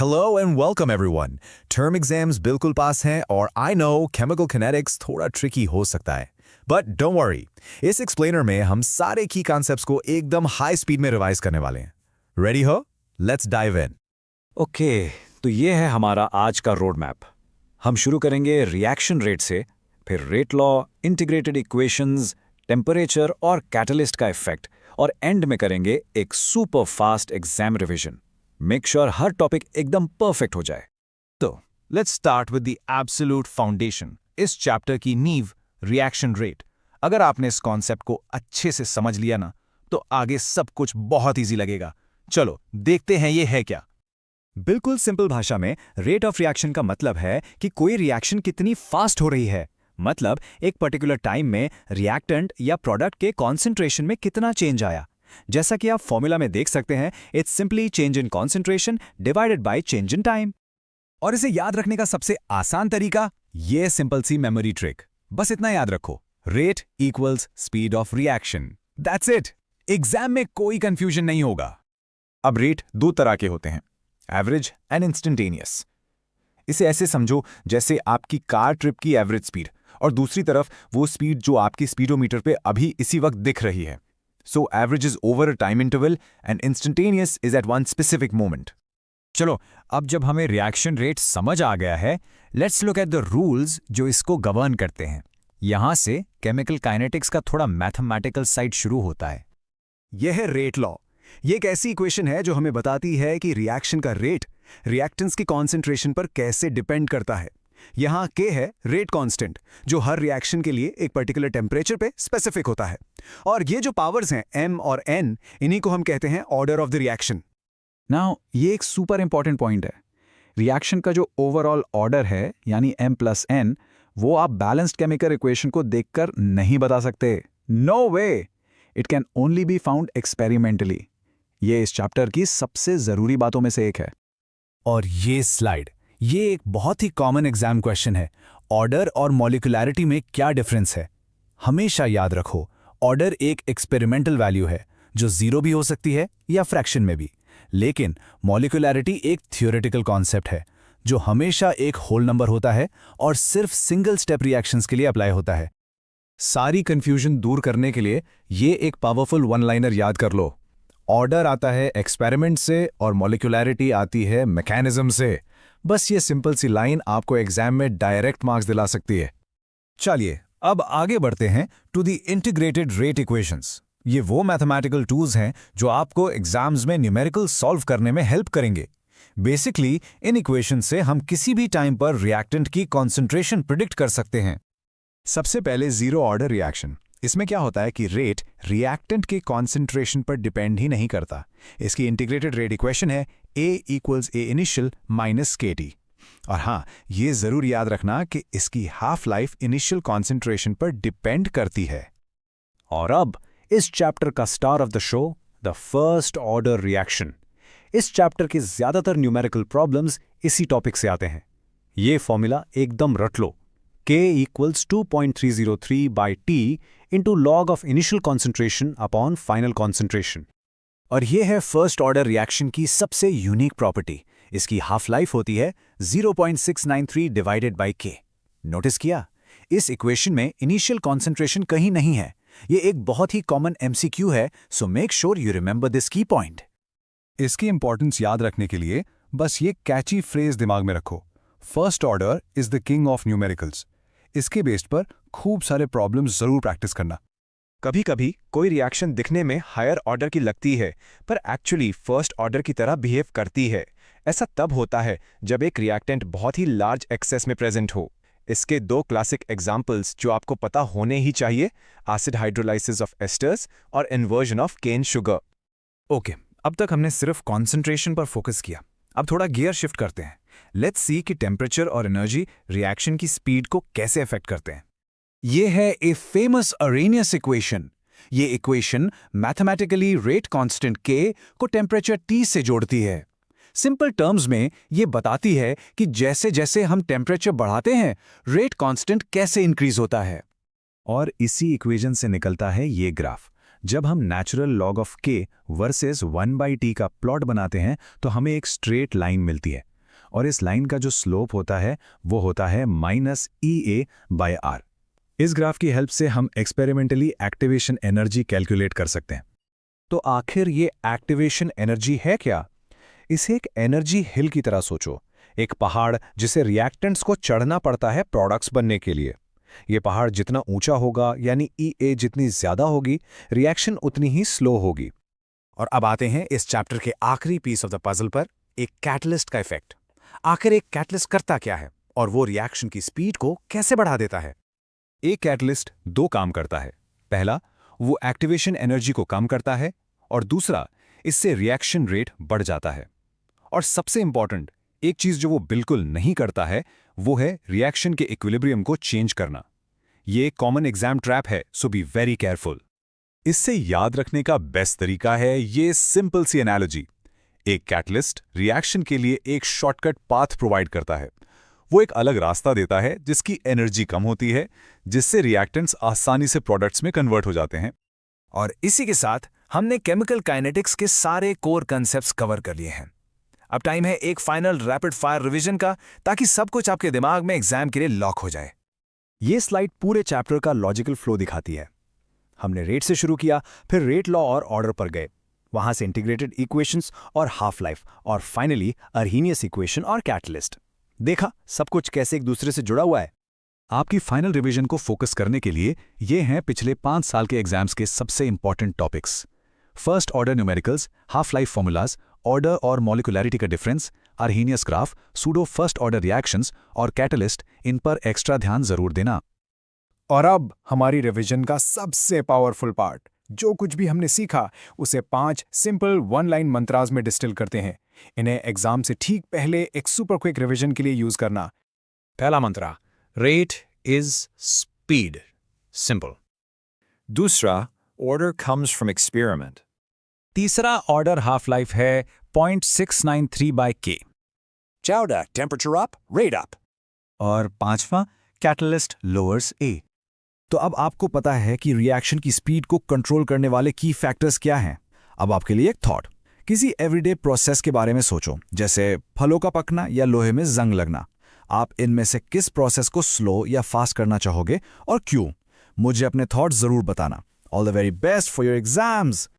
Hello and welcome everyone. Term exams बिल्कुल पास हैं और I know chemical kinetics थोड़ा tricky हो सकता है. But don't worry, इस explainer में हम सारे key concepts को एकदम high speed में revise करने वाले हैं. Ready हो? Let's dive in. ओके तो ये है हमारा आज का रोड मैप। हम शुरू करेंगे रिएक्शन रेट से, फिर rate law, integrated equations, temperature और कैटलिस्ट का इफेक्ट, और एंड में करेंगे एक super fast exam revision. Make sure हर टॉपिक एकदम परफेक्ट हो जाए। तो let's start with the absolute foundation, इस चैप्टर की नींव रिएक्शन रेट। अगर आपने इस कॉन्सेप्ट को अच्छे से समझ लिया ना, तो आगे सब कुछ बहुत इजी लगेगा। चलो देखते हैं ये है क्या। बिल्कुल सिंपल भाषा में रेट ऑफ रिएक्शन का मतलब है कि कोई रिएक्शन कितनी फास्ट हो रही है, मतलब एक पर्टिकुलर टाइम में रिएक्टेंट या प्रोडक्ट के कॉन्सेंट्रेशन में कितना चेंज आया। जैसा कि आप फॉर्मूला में देख सकते हैं, it's simply change in concentration divided by change in time. और इसे याद रखने का सबसे आसान तरीका, ये सिंपल सी मेमोरी ट्रिक। बस इतना याद रखो, rate equals speed of reaction. That's it. Exam में कोई कंफ्यूजन नहीं होगा। अब रेट दो तरह के होते हैं, एवरेज एंड इंस्टेंटेनियस। इसे ऐसे समझो जैसे आपकी कार ट्रिप की एवरेज स्पीड, और दूसरी तरफ वो स्पीड जो आपकी स्पीडोमीटर पे अभी इसी वक्त दिख रही है। So average is over a time interval and instantaneous is at one specific moment. चलो, अब जब हमें रिएक्शन रेट समझ आ गया है, let's look at the rules जो इसको गवर्न करते हैं। यहां से केमिकल काइनेटिक्स का थोड़ा मैथमेटिकल साइड शुरू होता है। यह है रेट लॉ। ये एक ऐसी इक्वेशन है जो हमें बताती है कि रिएक्शन का रेट रिएक्टेंट्स की कॉन्सेंट्रेशन पर कैसे डिपेंड करता है। यहाँ K है रेट कांस्टेंट, जो हर रिएक्शन के लिए एक पर्टिकुलर टेम्परेचर पे स्पेसिफिक होता है। और ये जो पावर्स हैं M और N, इन्हीं को हम कहते हैं order of the reaction. Now ये एक सुपर इंपॉर्टेंट पॉइंट है। रिएक्शन का जो ओवरऑल ऑर्डर है यानी M+N, वो आप बैलेंस्ड केमिकल इक्वेशन को देखकर नहीं बता सकते। No way, it can only be found experimentally. ये इस चैप्टर की सबसे जरूरी बातों में से एक है। और ये स्लाइड, ये एक बहुत ही कॉमन एग्जाम क्वेश्चन है। ऑर्डर और मॉलिक्यूलैरिटी में क्या डिफरेंस है? हमेशा याद रखो, ऑर्डर एक एक्सपेरिमेंटल वैल्यू है जो 0 भी हो सकती है या फ्रैक्शन में भी, लेकिन मॉलिक्यूलैरिटी एक थियोरेटिकल कॉन्सेप्ट है जो हमेशा एक होल नंबर होता है और सिर्फ सिंगल स्टेप रिएक्शंस के लिए अप्लाई होता है। सारी कंफ्यूजन दूर करने के लिए ये एक पावरफुल वन लाइनर याद कर लो। ऑर्डर आता है एक्सपेरिमेंट से और मॉलिक्यूलैरिटी आती है मैकेनिज्म से। बस ये सिंपल सी लाइन आपको एग्जाम में डायरेक्ट मार्क्स दिला सकती है। चलिए अब आगे बढ़ते हैं to the integrated rate equations. ये वो मैथमेटिकल टूल्स हैं जो आपको एग्जाम्स में न्यूमेरिकल सॉल्व करने में हेल्प करेंगे। बेसिकली इन इक्वेशन से हम किसी भी टाइम पर रिएक्टेंट की कॉन्सेंट्रेशन प्रिडिक्ट कर सकते हैं। सबसे पहले जीरो ऑर्डर रिएक्शन। इसमें क्या होता है कि रेट रिएक्टेंट के कॉन्सेंट्रेशन पर डिपेंड ही नहीं करता। इसकी इंटीग्रेटेड रेट इक्वेशन है A = A initial - KT। और हाँ, ये जरूर याद रखना कि इसकी हाफ लाइफ इनिशियल कॉन्सेंट्रेशन पर डिपेंड करती है। और अब इस चैप्टर का star of the show, the first order reaction. इस चैप्टर के ज्यादातर न्यूमेरिकल प्रॉब्लम्स इसी टॉपिक से आते हैं। ये फॉर्मूला एकदम रट लो, K = 2.303/T into log of initial concentration upon final concentration। और ये है फर्स्ट ऑर्डर रिएक्शन की सबसे यूनिक प्रॉपर्टी। इसकी हाफ लाइफ होती है 0.693 डिवाइडेड बाय K। नोटिस किया, इस इक्वेशन में इनिशियल कॉन्सेंट्रेशन कहीं नहीं है। ये एक बहुत ही कॉमन MCQ है, so make sure you remember this की पॉइंट। इसकी इंपॉर्टेंस याद रखने के लिए बस ये कैची फ्रेज दिमाग में रखो, first order is the king of numericals. इसके बेस्ड पर खूब सारे प्रॉब्लम्स जरूर प्रैक्टिस करना। कभी कभी कोई रिएक्शन दिखने में हायर ऑर्डर की लगती है, पर एक्चुअली फर्स्ट ऑर्डर की तरह बिहेव करती है। ऐसा तब होता है जब एक रिएक्टेंट बहुत ही लार्ज एक्सेस में प्रेजेंट हो। इसके दो क्लासिक एग्जाम्पल्स जो आपको पता होने ही चाहिए, एसिड हाइड्रोलाइसिस ऑफ एस्टर्स और inversion of cane sugar. Okay, अब तक हमने सिर्फ कॉन्सेंट्रेशन पर फोकस किया। अब थोड़ा गियर शिफ्ट करते हैं। लेट्स सी कि टेम्परेचर और एनर्जी रिएक्शन की स्पीड को कैसे अफेक्ट करते हैं। ये है ए फेमस अरेनियस इक्वेशन। ये equation mathematically rate constant K को टेम्परेचर T से जोड़ती है। सिंपल टर्म्स में ये बताती है कि जैसे जैसे हम टेम्परेचर बढ़ाते हैं, रेट कांस्टेंट कैसे इंक्रीज होता है। और इसी इक्वेशन से निकलता है ये ग्राफ, जब हम natural log of k versus 1/t का प्लॉट बनाते हैं तो हमें एक स्ट्रेट लाइन मिलती है और इस लाइन का जो स्लोप होता है वो होता है -EA/r। इस ग्राफ की हेल्प से हम एक्सपेरिमेंटली एक्टिवेशन एनर्जी कैलकुलेट कर सकते हैं। तो आखिर ये एक्टिवेशन एनर्जी है क्या? इसे एक एनर्जी हिल की तरह सोचो, एक पहाड़ जिसे रिएक्टेंट्स को चढ़ना पड़ता है प्रोडक्ट्स बनने के लिए। ये पहाड़ जितना ऊंचा होगा यानी EA जितनी ज्यादा होगी, रिएक्शन उतनी ही स्लो होगी। और अब आते हैं इस चैप्टर के आखिरी पीस ऑफ द पजल पर, एक कैटलिस्ट का इफेक्ट। आखिर एक कैटलिस्ट करता क्या है और वो रिएक्शन की स्पीड को कैसे बढ़ा देता है? एक कैटलिस्ट दो काम करता है। पहला, वो एक्टिवेशन एनर्जी को कम करता है और दूसरा, इससे रिएक्शन रेट बढ़ जाता है। और सबसे इंपॉर्टेंट एक चीज जो वो बिल्कुल नहीं करता है वो है रिएक्शन के इक्विलिब्रियम को चेंज करना। ये कॉमन एग्जाम ट्रैप है, सो बी वेरी केयरफुल। इससे याद रखने का बेस्ट तरीका है ये सिंपल सी एनालॉजी। एक कैटलिस्ट रिएक्शन के लिए एक शॉर्टकट पाथ प्रोवाइड करता है। वो एक अलग रास्ता देता है जिसकी एनर्जी कम होती है, जिससे रिएक्टेंट्स आसानी से प्रोडक्ट्स में कन्वर्ट हो जाते हैं। और इसी के साथ हमने केमिकल काइनेटिक्स के सारे कोर कंसेप्ट्स कवर कर लिए हैं। अब टाइम है एक फाइनल रैपिड फायर रिवीजन का, ताकि सब कुछ आपके दिमाग में एग्जाम के लिए लॉक हो जाए। ये स्लाइड पूरे चैप्टर का लॉजिकल फ्लो दिखाती है। हमने रेट से शुरू किया, फिर रेट लॉ और ऑर्डर पर गए, वहां से इंटीग्रेटेड इक्वेशंस और हाफ लाइफ, और फाइनली अर्हीनियस इक्वेशन और कैटलिस्ट। देखा सब कुछ कैसे एक दूसरे से जुड़ा हुआ है। आपकी फाइनल रिवीजन को फोकस करने के लिए ये हैं पिछले 5 साल के एग्जाम्स के सबसे important topics: first order numericals, half life formulas, order और मॉलिक्यूलैरिटी का difference, Arrhenius graph, pseudo first order reactions और कैटलिस्ट। इन पर एक्स्ट्रा ध्यान जरूर देना। और अब हमारी रिवीजन का सबसे पावरफुल पार्ट, जो कुछ भी हमने सीखा उसे 5 सिंपल 1 लाइन मंत्रास में डिस्टिल करते हैं। इन्हें एग्जाम से ठीक पहले एक सुपर क्विक रिवीजन के लिए यूज करना। पहला मंत्रा, रेट इज स्पीड, सिंपल। दूसरा, ऑर्डर कम्स फ्रॉम एक्सपेरिमेंट। तीसरा ऑर्डर हाफ लाइफ है 0.693/k। चौथा, टेम्परेचर अप, रेट अप। और पांचवा, कैटलिस्ट लोअर्स A। तो अब आपको पता है कि रिएक्शन की स्पीड को कंट्रोल करने वाले की फैक्टर्स क्या हैं। अब आपके लिए एक थॉट, किसी एवरीडे प्रोसेस के बारे में सोचो, जैसे फलों का पकना या लोहे में जंग लगना। आप इनमें से किस प्रोसेस को स्लो या फास्ट करना चाहोगे और क्यों? मुझे अपने थॉट्स जरूर बताना। All the very best for your exams.